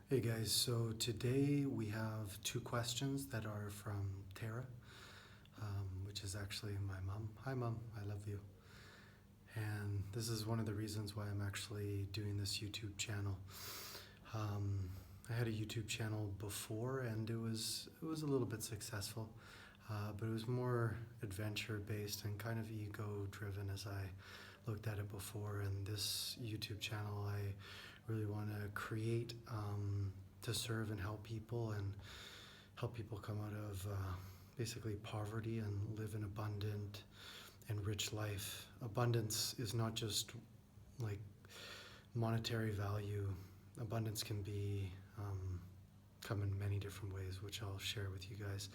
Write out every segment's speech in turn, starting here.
Hey guys, so today we have two questions that are from Tara, which is actually my mom. Hi mom, I love you. And this is one of the reasons why I'm actually doing this YouTube channel. Um, I had a YouTube channel before and it was a little bit successful, but it was more adventure based and kind of ego driven as I looked at it before. And this YouTube channel I really want to create to serve and help people come out of basically poverty and live an abundant and rich life. Abundance is not just like monetary value. Abundance can be come in many different ways, which I'll share with you guys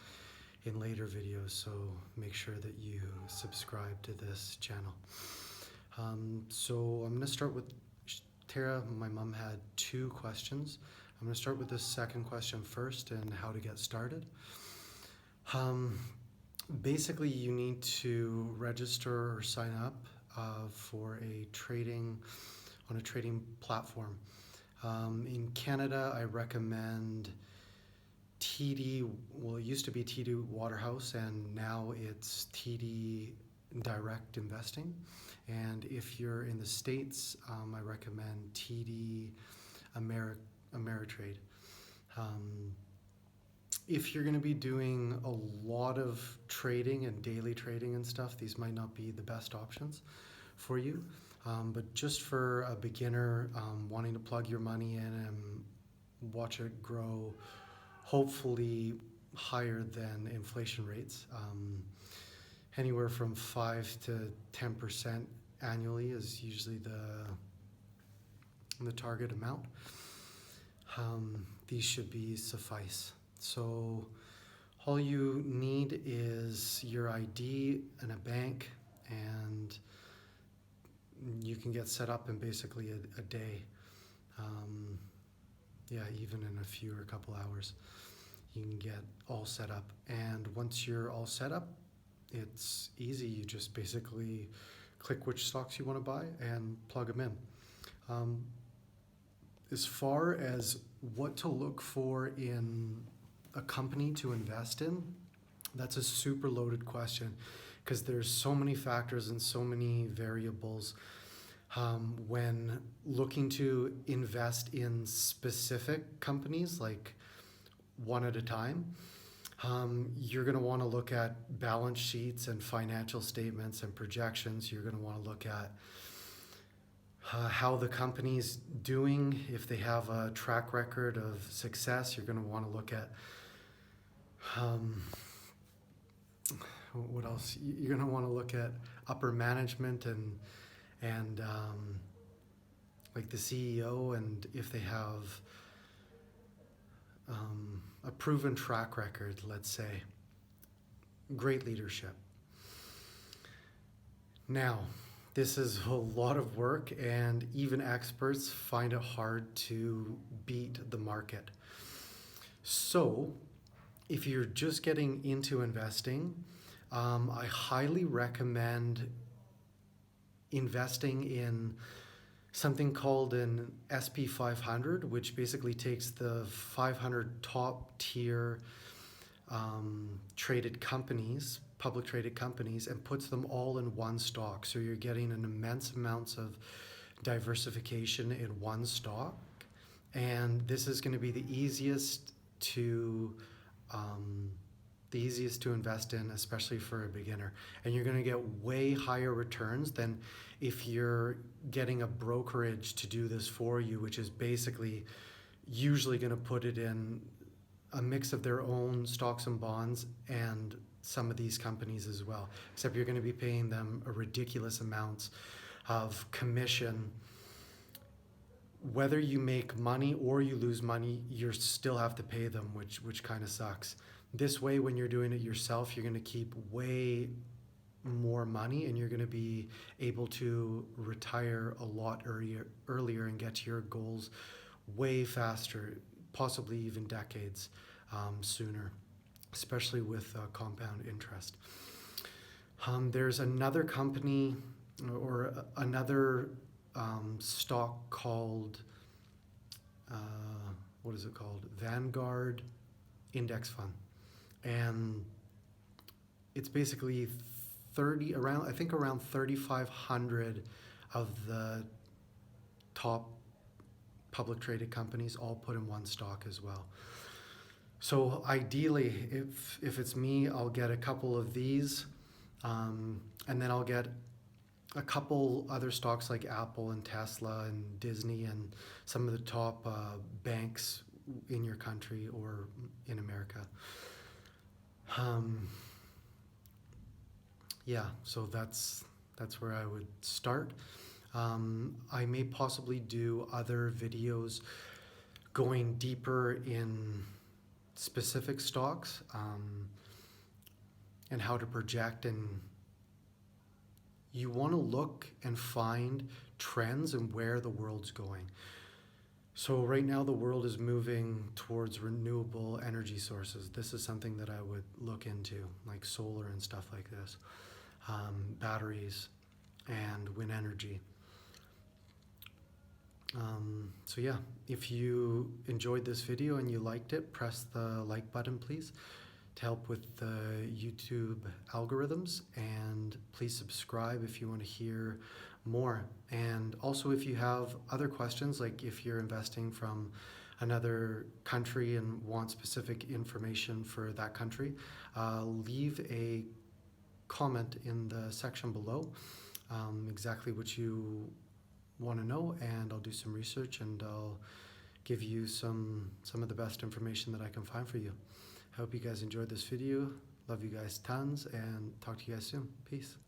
in later videos. So make sure that you subscribe to this channel. So I'm going to start with Tara. My mom had two questions. I'm going to start with the second question first and how to get started. Basically, you need to register or sign up for a trading platform. In Canada, I recommend TD. Well, it used to be TD Waterhouse, and now it's TD Direct Investing. And if you're in the States, I recommend TD Ameritrade. If you're going to be doing a lot of trading and daily trading and stuff, these might not be the best options for you. But just for a beginner wanting to plug your money in and watch it grow, hopefully higher than inflation rates, anywhere from 5 to 10% annually is usually the target amount. These should be suffice. So all you need is your ID and a bank, and you can get set up in basically a day. Even in a couple hours, you can get all set up. And once you're all set up, it's easy. You just basically click which stocks you want to buy and plug them in. As far as what to look for in a company to invest in, that's a super loaded question because there's so many factors and so many variables when looking to invest in specific companies, like one at a time. You're going to want to look at balance sheets and financial statements and projections. You're going to want to look at how the company's doing. If they have a track record of success, you're going to want to look at what else? You're going to want to look at upper management and like the CEO, and if they have a proven track record, let's say, great leadership. Now, this is a lot of work, and even experts find it hard to beat the market. So, if you're just getting into investing, I highly recommend investing in something called an SP 500, which basically takes the 500 top tier traded companies, public traded companies, and puts them all in one stock. So you're getting an immense amounts of diversification in one stock. And this is going to be the easiest to invest in, especially for a beginner. And you're going to get way higher returns than if you're getting a brokerage to do this for you, which is basically usually going to put it in a mix of their own stocks and bonds and some of these companies as well, except you're going to be paying them a ridiculous amounts of commission. Whether you make money or you lose money, you still have to pay them, which kind of sucks. This way, when you're doing it yourself, you're going to keep way more money, and you're going to be able to retire a lot earlier and get to your goals way faster, possibly even decades sooner, especially with compound interest. There's another company or another stock called what is it called? Vanguard Index Fund. And it's basically I think around 3,500 of the top public traded companies all put in one stock as well. So ideally, if it's me, I'll get a couple of these, and then I'll get a couple other stocks like Apple and Tesla and Disney and some of the top banks in your country or in America. Yeah, so that's where I would start. I may possibly do other videos going deeper in specific stocks, and how to project, and you want to look and find trends and where the world's going. So right now the world is moving towards renewable energy sources. This is something that I would look into, like solar and stuff like this, batteries and wind energy. So yeah, if you enjoyed this video and you liked it, press the like button please to help with the YouTube algorithms, and please subscribe if you want to hear more. And also, if you have other questions, like if you're investing from another country and want specific information for that country, leave a comment in the section below, exactly what you want to know, and I'll do some research and I'll give you some of the best information that I can find for you. I hope you guys enjoyed this video. Love you guys tons, and talk to you guys soon. Peace.